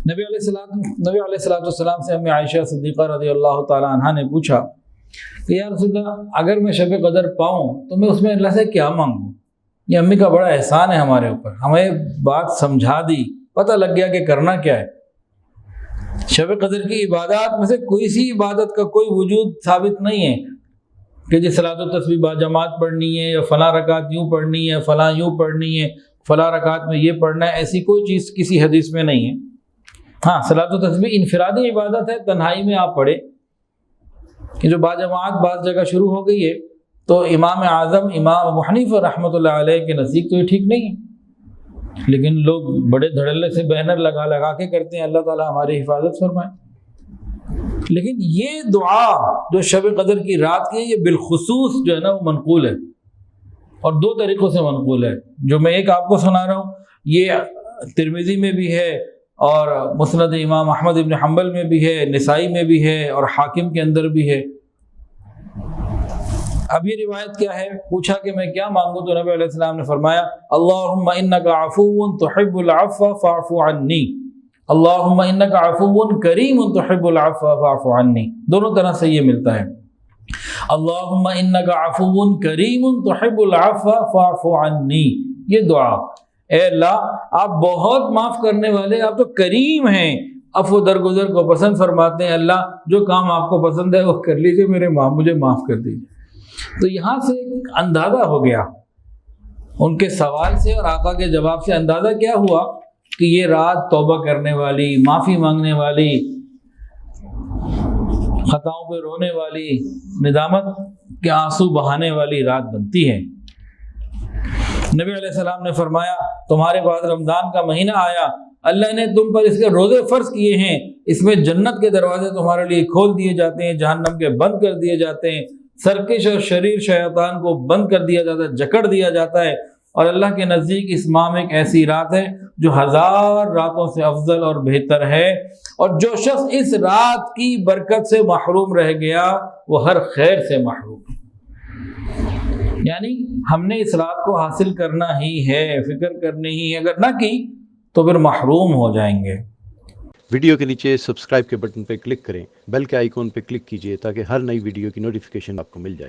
نبی علیہ السلام سے ہمیں عائشہ صدیقہ رضی اللہ تعالی عنہا نے پوچھا کہ یا رسول اللہ، اگر میں شب قدر پاؤں تو میں اس میں اللہ سے کیا مانگوں؟ یہ امی کا بڑا احسان ہے ہمارے اوپر، ہمیں بات سمجھا دی، پتہ لگ گیا کہ کرنا کیا ہے۔ شب قدر کی عبادات میں سے کوئی سی عبادت کا کوئی وجود ثابت نہیں ہے کہ جی صلاۃ و تسبیح باجماعت پڑھنی ہے، یا فلاں رکعت یوں پڑھنی ہے، فلاں یوں پڑھنی ہے، فلاں رکعت میں یہ پڑھنا ہے، ایسی کوئی چیز کسی حدیث میں نہیں ہے۔ ہاں، صلاۃ و تسبیح انفرادی عبادت ہے، تنہائی میں آپ پڑھیں، کہ جو باجماعت بعض جگہ شروع ہو گئی ہے تو امام اعظم امام ابو حنیفہ رحمۃ اللہ علیہ کے نزدیک تو یہ ٹھیک نہیں ہے، لیکن لوگ بڑے دھڑلے سے بینر لگا کے کرتے ہیں۔ اللہ تعالیٰ ہماری حفاظت فرمائے۔ لیکن یہ دعا جو شب قدر کی رات کی ہے، یہ بالخصوص جو ہے نا وہ منقول ہے، اور دو طریقوں سے منقول ہے۔ جو میں ایک آپ کو سنا رہا ہوں، یہ ترمذی میں بھی ہے، اور مسند امام احمد ابن حنبل میں بھی ہے، نسائی میں بھی ہے، اور حاکم کے اندر بھی ہے۔ اب یہ روایت کیا ہے؟ پوچھا کہ میں کیا مانگوں، تو نبی علیہ السلام نے فرمایا اللہم انک عفو تحب العفو فاعف عنی، اللہم انک عفو کریم تحب العفو فاعف عنی، دونوں طرح سے یہ ملتا ہے۔ اللہم انک عفو کریم تحب العفو فاعف عنی، یہ دعا، اے اللہ آپ بہت معاف کرنے والے، آپ تو کریم ہیں، عفو درگزر کو پسند فرماتے ہیں، اللہ جو کام آپ کو پسند ہے وہ کر لیجئے، مجھے معاف کر دیجئے۔ تو یہاں سے ایک اندازہ ہو گیا ان کے سوال سے اور آقا کے جواب سے، اندازہ کیا ہوا کہ یہ رات توبہ کرنے والی، معافی مانگنے والی، خطاؤں پہ رونے والی، ندامت کے آنسو بہانے والی رات بنتی ہے۔ نبی علیہ السلام نے فرمایا تمہارے پاس رمضان کا مہینہ آیا، اللہ نے تم پر اس کے روزے فرض کیے ہیں، اس میں جنت کے دروازے تمہارے لیے کھول دیے جاتے ہیں، جہنم کے بند کر دیے جاتے ہیں، سرکش اور شریر شیطان کو بند کر دیا جاتا ہے، جکڑ دیا جاتا ہے، اور اللہ کے نزدیک اس ماہ میں ایک ایسی رات ہے جو 1000 راتوں سے افضل اور بہتر ہے، اور جو شخص اس رات کی برکت سے محروم رہ گیا وہ ہر خیر سے محروم ہے۔ یعنی ہم نے اس رات کو حاصل کرنا ہی ہے، فکر کرنی ہی ہے، اگر نہ کی تو پھر محروم ہو جائیں گے۔ ویڈیو کے نیچے سبسکرائب کے بٹن پہ کلک کریں، بیل کے آئیکن پہ کلک کیجئے تاکہ ہر نئی ویڈیو کی نوٹیفیکیشن آپ کو مل جائے۔